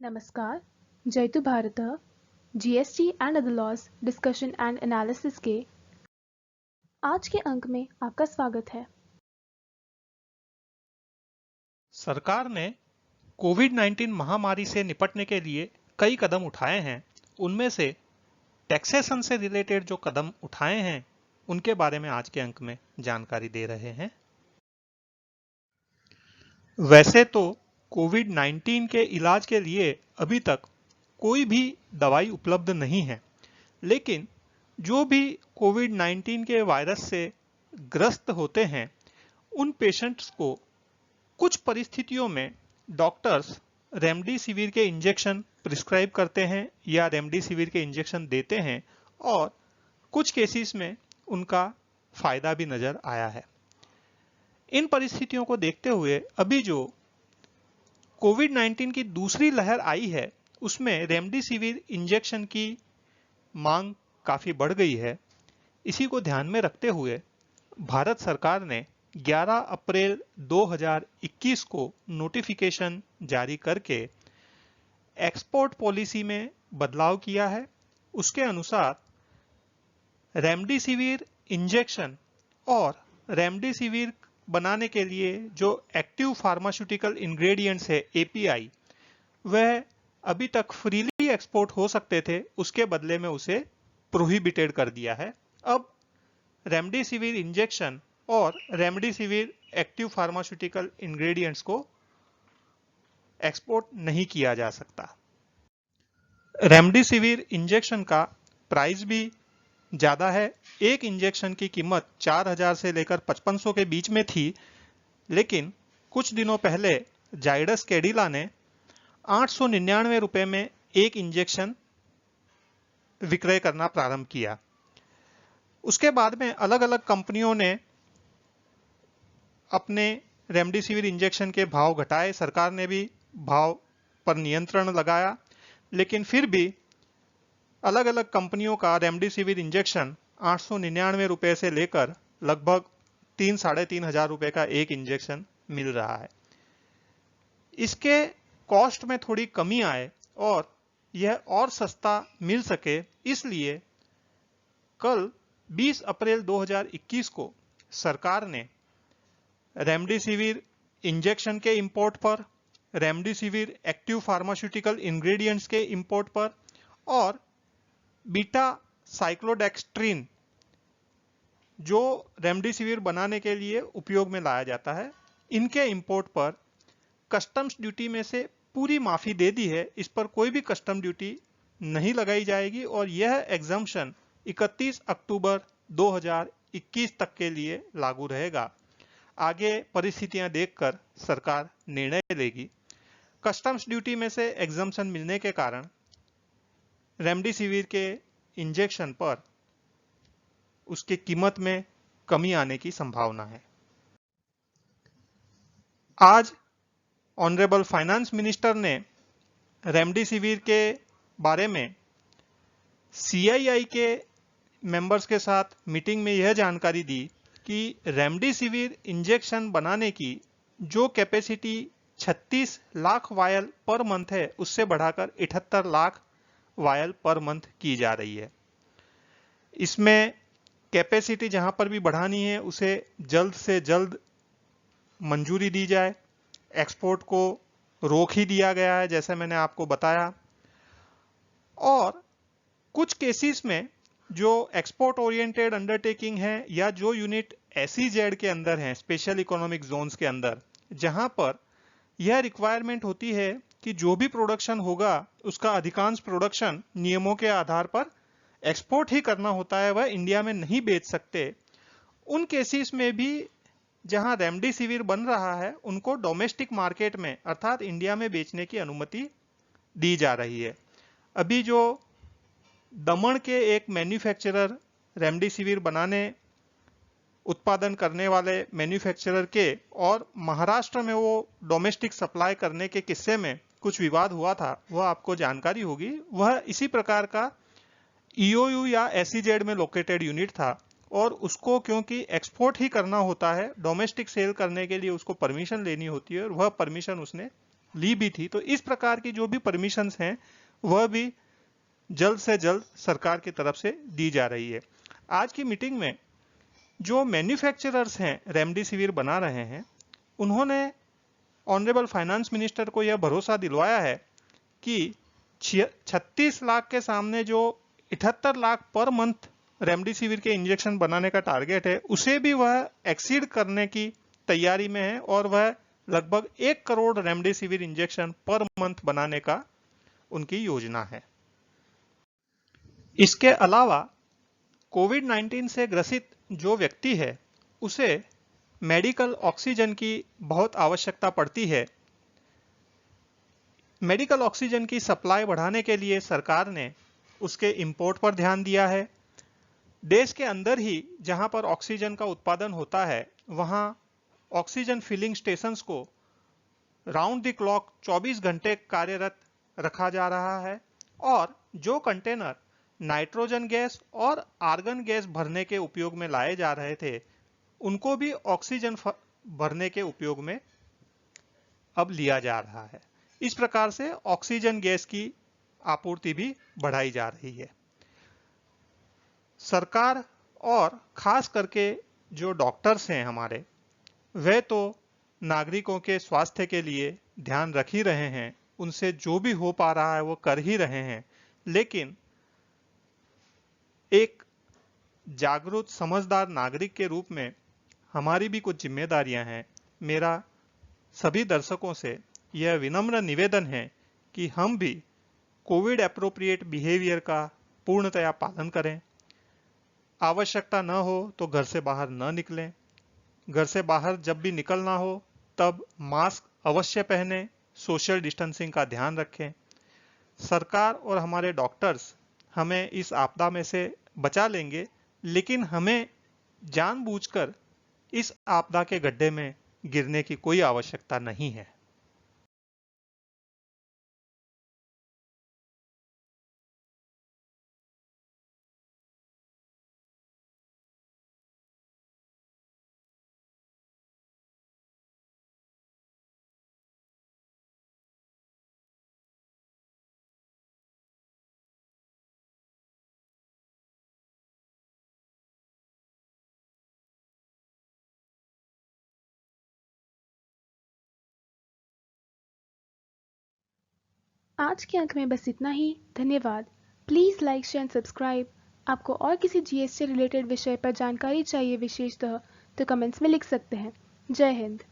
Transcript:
नमस्कार, जयतु भारतः GST and other laws discussion and analysis के आज के अंक में आपका स्वागत है। सरकार ने कोविड-19 महामारी से निपटने के लिए कई कदम उठाए हैं। उनमें से टैक्सेशन से रिलेटेड जो कदम उठाए हैं उनके बारे में आज के अंक में जानकारी दे रहे हैं। वैसे तो कोविड-19 के इलाज के लिए अभी तक कोई भी दवाई उपलब्ध नहीं है, लेकिन जो भी कोविड-19 के वायरस से ग्रस्त होते हैं उन पेशेंट्स को कुछ परिस्थितियों में डॉक्टर्स रेमडेसिविर के इंजेक्शन प्रिस्क्राइब करते हैं या रेमडेसिविर के इंजेक्शन देते हैं और कुछ केसेस में उनका फायदा भी नजर आया है। इन परिस्थितियों को देखते हुए अभी जो कोविड-19 की दूसरी लहर आई है उसमें रेमडेसिविर इंजेक्शन की मांग काफी बढ़ गई है। इसी को ध्यान में रखते हुए भारत सरकार ने 11 अप्रैल 2021 को नोटिफिकेशन जारी करके एक्सपोर्ट पॉलिसी में बदलाव किया है। उसके अनुसार रेमडेसिविर इंजेक्शन और रेमडेसिविर बनाने के लिए जो एक्टिव फार्मास्यूटिकल इंग्रेडिएंट्स है एपीआई, वह अभी तक फ्रीली एक्सपोर्ट हो सकते थे, उसके बदले में उसे प्रोहिबिटेड कर दिया है। अब रेमडेसिविर इंजेक्शन और रेमडेसिविर एक्टिव फार्मास्यूटिकल इंग्रेडिएंट्स को एक्सपोर्ट नहीं किया जा सकता। रेमडेसिविर इंजेक्शन का प्राइस भी ज्यादा है। एक इंजेक्शन की कीमत 4000 से लेकर 5500 के बीच में थी, लेकिन कुछ दिनों पहले जाइडस कैडिला ने 899 रुपए में एक इंजेक्शन विक्रय करना प्रारंभ किया। उसके बाद में अलग अलग कंपनियों ने अपने रेमडेसिविर इंजेक्शन के भाव घटाए, सरकार ने भी भाव पर नियंत्रण लगाया, लेकिन फिर भी अलग अलग कंपनियों का रेमडेसिविर इंजेक्शन 899 रुपए से लेकर लगभग 3-3.5 हजार रुपए का एक इंजेक्शन मिल रहा है। इसके कॉस्ट में थोड़ी कमी आए और यह और सस्ता मिल सके, इसलिए कल 20 अप्रैल 2021 को सरकार ने रेमडेसिविर इंजेक्शन के इंपोर्ट पर, रेमडेसिविर एक्टिव फार्मास्यूटिकल इंग्रेडिएंट्स के इंपोर्ट पर और बीटा साइक्लोडेक्स्ट्रिन जो रेमडेसिविर बनाने के लिए उपयोग में लाया जाता है, इनके इंपोर्ट पर कस्टम्स ड्यूटी में से पूरी माफी दे दी है। इस पर कोई भी कस्टम ड्यूटी नहीं लगाई जाएगी और यह एग्जम्पशन 31 अक्टूबर 2021 तक के लिए लागू रहेगा। आगे परिस्थितियां देखकर सरकार निर्णय लेगी। कस्टम्स ड्यूटी में से एग्जम्पशन मिलने के कारण रेमडेसिविर के इंजेक्शन पर उसकी कीमत में कमी आने की संभावना है। आज ऑनरेबल फाइनेंस मिनिस्टर ने रेमडेसिविर के बारे में सीआईआई के मेंबर्स के साथ मीटिंग में यह जानकारी दी कि रेमडेसिविर इंजेक्शन बनाने की जो capacity 36 lakh vial per month है, उससे बढ़ाकर 78 लाख वायल पर मंथ की जा रही है। इसमें कैपेसिटी जहां पर भी बढ़ानी है उसे जल्द से जल्द मंजूरी दी जाए। एक्सपोर्ट को रोक ही दिया गया है, जैसे मैंने आपको बताया। और कुछ केसेस में जो एक्सपोर्ट ओरिएंटेड अंडरटेकिंग है या जो यूनिट एसईजेड के अंदर है, स्पेशल इकोनॉमिक जोन्स के अंदर, जहां पर यह रिक्वायरमेंट होती है कि जो भी प्रोडक्शन होगा उसका अधिकांश प्रोडक्शन नियमों के आधार पर एक्सपोर्ट ही करना होता है, वह इंडिया में नहीं बेच सकते। उन केसेस में भी जहां रेमडेसिविर बन रहा है उनको डोमेस्टिक मार्केट में अर्थात इंडिया में बेचने की अनुमति दी जा रही है। अभी जो दमन के एक मैन्युफैक्चरर रेमडेसिविर बनाने उत्पादन करने वाले मैन्युफैक्चरर के और महाराष्ट्र में वो डोमेस्टिक सप्लाई करने के किस्से में कुछ विवाद हुआ था, वह आपको जानकारी होगी। वह इसी प्रकार का ईओयू या एसईजेड में लोकेटेड यूनिट था और उसको क्योंकि एक्सपोर्ट ही करना होता है, डोमेस्टिक सेल करने के लिए उसको परमिशन लेनी होती है और वह परमिशन उसने ली भी थी। तो इस प्रकार की जो भी परमिशंस हैं वह भी जल्द से जल्द सरकार की तरफ से दी जा रही है। आज की मीटिंग में जो मैन्युफैक्चरर्स हैं रेमडेसिविर बना रहे हैं, उन्होंने ऑनरेबल फाइनेंस मिनिस्टर को यह भरोसा दिलवाया है कि 36 लाख के सामने जो 78 लाख पर मंथ रेमडेसिविर के इंजेक्शन बनाने का टारगेट है, उसे भी वह एक्सीड करने की तैयारी में है और वह लगभग 1 crore remdesivir injection per month बनाने का उनकी योजना है। इसके अलावा कोविड-19 से ग्रसित जो व्यक्ति है उसे मेडिकल ऑक्सीजन की बहुत आवश्यकता पड़ती है। मेडिकल ऑक्सीजन की सप्लाई बढ़ाने के लिए सरकार ने उसके इंपोर्ट पर ध्यान दिया है। देश के अंदर ही जहां पर ऑक्सीजन का उत्पादन होता है, वहां ऑक्सीजन फिलिंग स्टेशंस को राउंड द क्लॉक 24 घंटे कार्यरत रखा जा रहा है और जो कंटेनर नाइट्रोजन गैस और आर्गन गैस भरने के उपयोग में लाए जा रहे थे, उनको भी ऑक्सीजन भरने के उपयोग में अब लिया जा रहा है। इस प्रकार से ऑक्सीजन गैस की आपूर्ति भी बढ़ाई जा रही है। सरकार और खास करके जो डॉक्टर्स हैं हमारे, वे तो नागरिकों के स्वास्थ्य के लिए ध्यान रख ही रहे हैं, उनसे जो भी हो पा रहा है वो कर ही रहे हैं, लेकिन एक जागरूक समझदार नागरिक के रूप में हमारी भी कुछ जिम्मेदारियां हैं। मेरा सभी दर्शकों से यह विनम्र निवेदन है कि हम भी कोविड एप्रोप्रिएट बिहेवियर का पूर्णतया पालन करें। आवश्यकता न हो तो घर से बाहर न निकलें। घर से बाहर जब भी निकलना हो तब मास्क अवश्य पहनें, सोशल डिस्टेंसिंग का ध्यान रखें। सरकार और हमारे डॉक्टर्स हमें इस आपदा में से बचा लेंगे, लेकिन हमें जानबूझकर इस आपदा के गड्ढे में गिरने की कोई आवश्यकता नहीं है। आज के अंक में बस इतना ही। धन्यवाद। Please like, share and subscribe. आपको और किसी जीएसटी रिलेटेड विषय पर जानकारी चाहिए विशेषतः, तो कमेंट्स में लिख सकते हैं। जय हिंद।